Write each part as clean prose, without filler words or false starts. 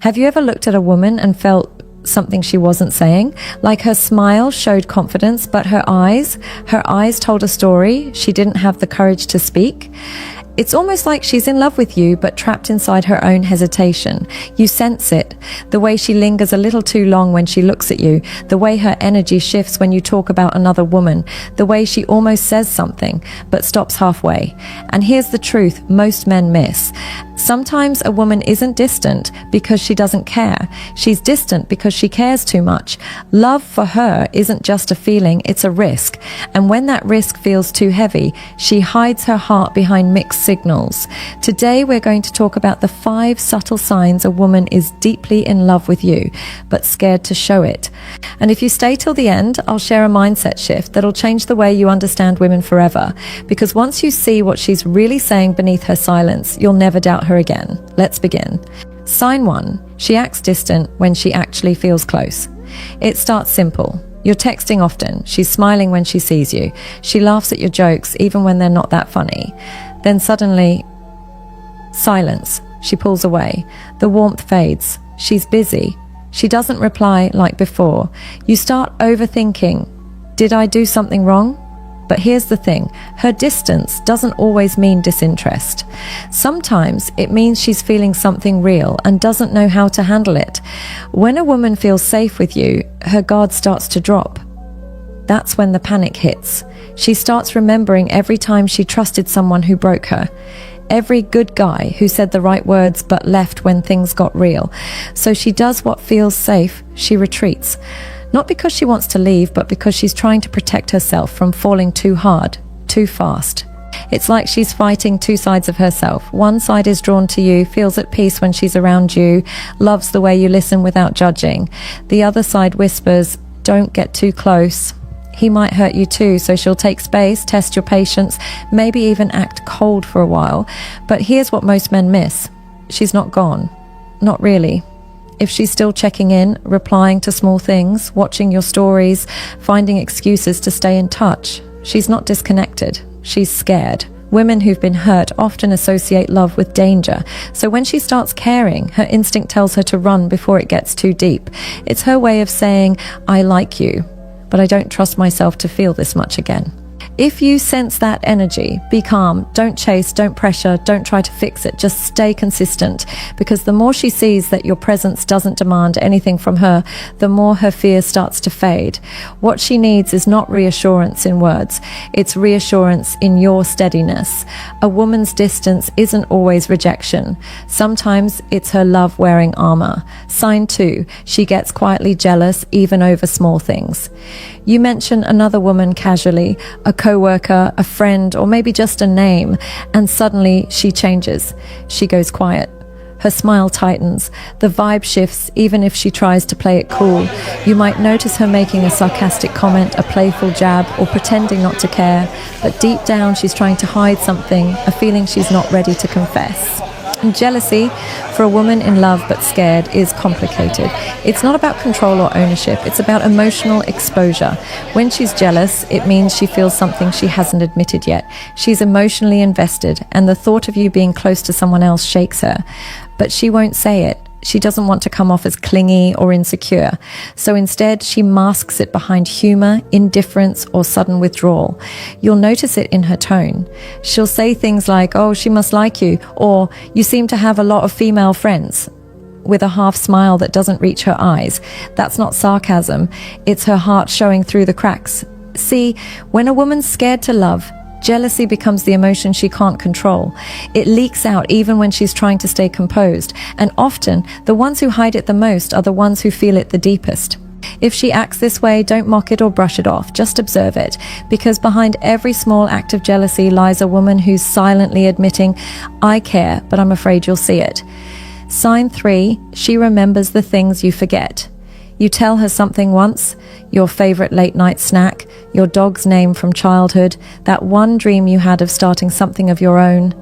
Have you ever looked at a woman and felt something she wasn't saying? Like her smile showed confidence, but her eyes told a story she didn't have the courage to speak. It's almost like she's in love with you, but trapped inside her own hesitation. You sense it. The way she lingers a little too long when she looks at you. The way her energy shifts when you talk about another woman. The way she almost says something, but stops halfway. And here's the truth most men miss. Sometimes a woman isn't distant because she doesn't care. She's distant because she cares too much. Love for her isn't just a feeling, it's a risk. And when that risk feels too heavy, she hides her heart behind mixed signals. Today we're going to talk about the 5 subtle signs a woman is deeply in love with you, but scared to show it. And if you stay till the end, I'll share a mindset shift that'll change the way you understand women forever. Because once you see what she's really saying beneath her silence, you'll never doubt her again. Let's begin. Sign 1. She acts distant when she actually feels close. It starts simple. You're texting often. She's smiling when she sees you. She laughs at your jokes even when they're not that funny. Then suddenly, silence. She pulls away. The warmth fades. She's busy. She doesn't reply like before. You start overthinking. Did I do something wrong? But here's the thing, her distance doesn't always mean disinterest. Sometimes it means she's feeling something real and doesn't know how to handle it. When a woman feels safe with you, her guard starts to drop. That's when the panic hits. She starts remembering every time she trusted someone who broke her. Every good guy who said the right words but left when things got real. So she does what feels safe, she retreats. Not because she wants to leave, but because she's trying to protect herself from falling too hard, too fast. It's like she's fighting 2 sides of herself. One side is drawn to you, feels at peace when she's around you, loves the way you listen without judging. The other side whispers, don't get too close. He might hurt you too, so she'll take space, test your patience, maybe even act cold for a while. But here's what most men miss. She's not gone. Not really. If she's still checking in, replying to small things, watching your stories, finding excuses to stay in touch, she's not disconnected. She's scared. Women who've been hurt often associate love with danger. So when she starts caring, her instinct tells her to run before it gets too deep. It's her way of saying, I like you, but I don't trust myself to feel this much again. If you sense that energy, be calm, don't chase, don't pressure, don't try to fix it, just stay consistent. Because the more she sees that your presence doesn't demand anything from her, the more her fear starts to fade. What she needs is not reassurance in words, it's reassurance in your steadiness. A woman's distance isn't always rejection. Sometimes it's her love wearing armor. Sign 2, she gets quietly jealous even over small things. You mention another woman casually, a co-worker, a friend, or maybe just a name, and suddenly she changes. She goes quiet. Her smile tightens. The vibe shifts even if she tries to play it cool. You might notice her making a sarcastic comment, a playful jab, or pretending not to care, but deep down she's trying to hide something, a feeling she's not ready to confess. And jealousy, for a woman in love but scared, is complicated. It's not about control or ownership, it's about emotional exposure. When she's jealous, it means she feels something she hasn't admitted yet. She's emotionally invested, and the thought of you being close to someone else shakes her. But she won't say it. She doesn't want to come off as clingy or insecure. So instead, she masks it behind humor, indifference, or sudden withdrawal. You'll notice it in her tone. She'll say things like, oh, she must like you, or you seem to have a lot of female friends, with a half smile that doesn't reach her eyes. That's not sarcasm. It's her heart showing through the cracks. See, when a woman's scared to love, jealousy becomes the emotion she can't control. It leaks out even when she's trying to stay composed, and often the ones who hide it the most are the ones who feel it the deepest. If she acts this way, don't mock it or brush it off, just observe it, because behind every small act of jealousy lies a woman who's silently admitting, I care, but I'm afraid you'll see it. Sign 3, she remembers the things you forget. You tell her something once, your favorite late night snack, your dog's name from childhood, that one dream you had of starting something of your own,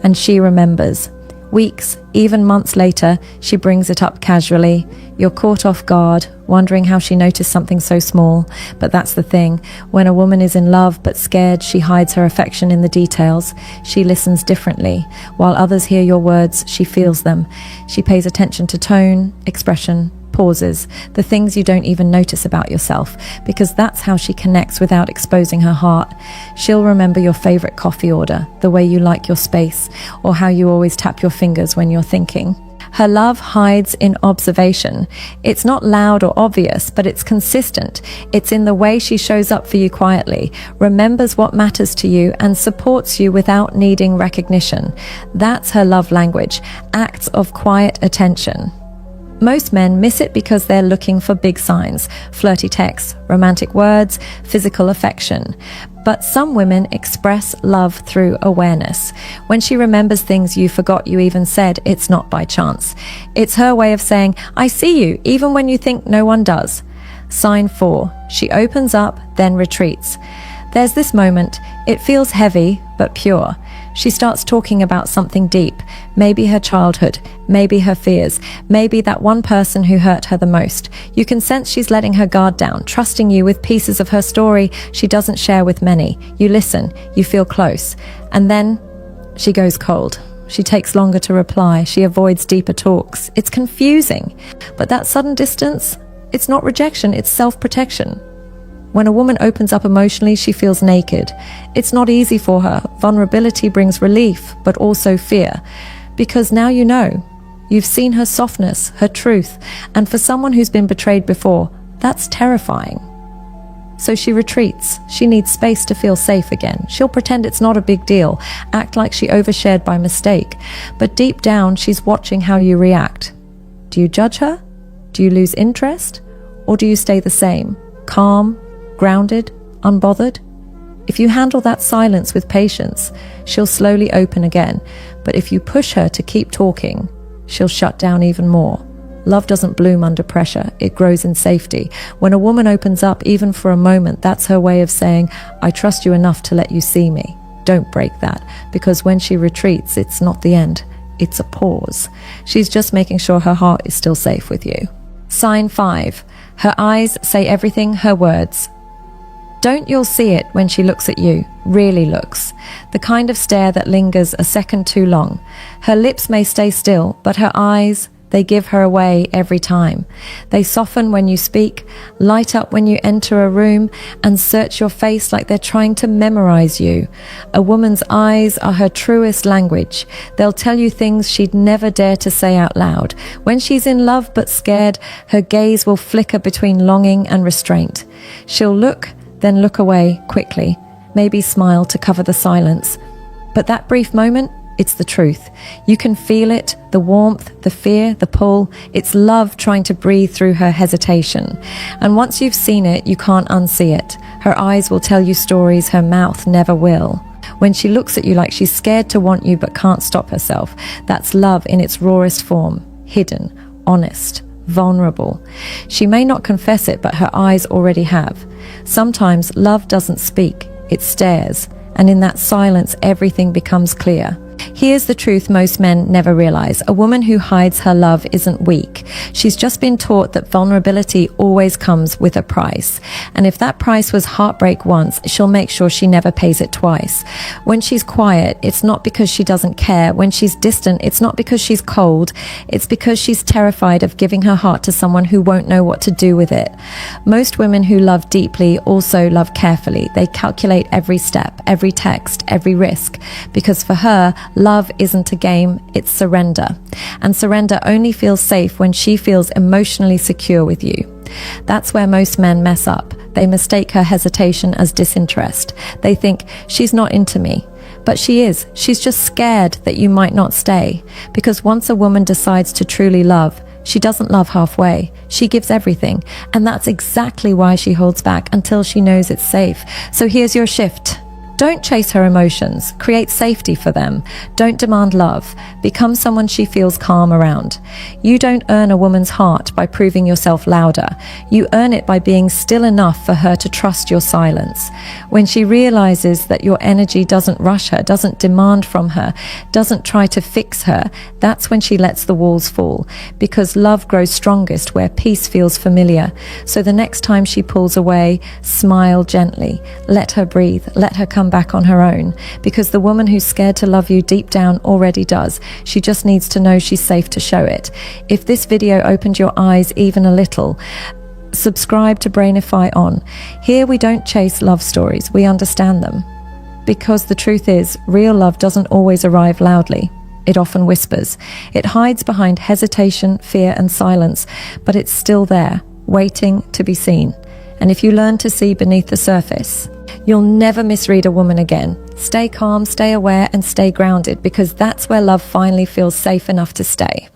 and she remembers. Weeks, even months later, she brings it up casually. You're caught off guard, wondering how she noticed something so small. But that's the thing. When a woman is in love but scared, she hides her affection in the details. She listens differently. While others hear your words, she feels them. She pays attention to tone, expression, pauses, the things you don't even notice about yourself, because that's how she connects without exposing her heart. She'll remember your favorite coffee order, the way you like your space, or how you always tap your fingers when you're thinking. Her love hides in observation. It's not loud or obvious, but it's consistent. It's in the way she shows up for you quietly, remembers what matters to you, and supports you without needing recognition. That's her love language, acts of quiet attention. Most men miss it because they're looking for big signs, flirty texts, romantic words, physical affection. But some women express love through awareness. When she remembers things you forgot you even said, it's not by chance. It's her way of saying, I see you, even when you think no one does. Sign 4. She opens up, then retreats. There's this moment. It feels heavy, but pure. She starts talking about something deep, maybe her childhood, maybe her fears, maybe that one person who hurt her the most. You can sense she's letting her guard down, trusting you with pieces of her story she doesn't share with many. You listen, you feel close, and then she goes cold. She takes longer to reply, she avoids deeper talks. It's confusing, but that sudden distance, it's not rejection, it's self-protection. When a woman opens up emotionally, she feels naked. It's not easy for her. Vulnerability brings relief, but also fear. Because now you know. You've seen her softness, her truth. And for someone who's been betrayed before, that's terrifying. So she retreats. She needs space to feel safe again. She'll pretend it's not a big deal, act like she overshared by mistake. But deep down, she's watching how you react. Do you judge her? Do you lose interest? Or do you stay the same? Calm? Grounded, unbothered? If you handle that silence with patience, she'll slowly open again. But if you push her to keep talking, she'll shut down even more. Love doesn't bloom under pressure, it grows in safety. When a woman opens up, even for a moment, that's her way of saying, I trust you enough to let you see me. Don't break that, because when she retreats, it's not the end, it's a pause. She's just making sure her heart is still safe with you. Sign 5. Her eyes say everything, her words. Don't you'll see it when she looks at you, really looks. The kind of stare that lingers a second too long. Her lips may stay still, but her eyes, they give her away every time. They soften when you speak, light up when you enter a room, and search your face like they're trying to memorize you. A woman's eyes are her truest language. They'll tell you things she'd never dare to say out loud. When she's in love but scared, her gaze will flicker between longing and restraint. She'll look, then look away quickly, maybe smile to cover the silence. But that brief moment, it's the truth. You can feel it, the warmth, the fear, the pull. It's love trying to breathe through her hesitation. And once you've seen it, you can't unsee it. Her eyes will tell you stories her mouth never will. When she looks at you like she's scared to want you but can't stop herself, that's love in its rawest form, hidden, honest, vulnerable. She may not confess it, but her eyes already have. Sometimes love doesn't speak, it stares, and in that silence everything becomes clear. Here's the truth most men never realize. A woman who hides her love isn't weak. She's just been taught that vulnerability always comes with a price. And if that price was heartbreak once, she'll make sure she never pays it twice. When she's quiet, it's not because she doesn't care. When she's distant, it's not because she's cold. It's because she's terrified of giving her heart to someone who won't know what to do with it. Most women who love deeply also love carefully. They calculate every step, every text, every risk. Because for her, love isn't a game, it's surrender. And surrender only feels safe when she feels emotionally secure with you. That's where most men mess up. They mistake her hesitation as disinterest. They think, she's not into me. But she is. She's just scared that you might not stay. Because once a woman decides to truly love, she doesn't love halfway. She gives everything. And that's exactly why she holds back until she knows it's safe. So here's your shift. Don't chase her emotions. Create safety for them. Don't demand love. Become someone she feels calm around. You don't earn a woman's heart by proving yourself louder. You earn it by being still enough for her to trust your silence. When she realizes that your energy doesn't rush her, doesn't demand from her, doesn't try to fix her, that's when she lets the walls fall, because love grows strongest where peace feels familiar. So the next time she pulls away, smile gently. Let her breathe. Let her come back on her own, because the woman who's scared to love you deep down already does. She just needs to know she's safe to show it. If this video opened your eyes even a little, subscribe to Brainify On. Here we don't chase love stories, we understand them. Because the truth is, real love doesn't always arrive loudly. It often whispers. It hides behind hesitation, fear, and silence, but it's still there, waiting to be seen. And if you learn to see beneath the surface, you'll never misread a woman again. Stay calm, stay aware, and stay grounded, because that's where love finally feels safe enough to stay.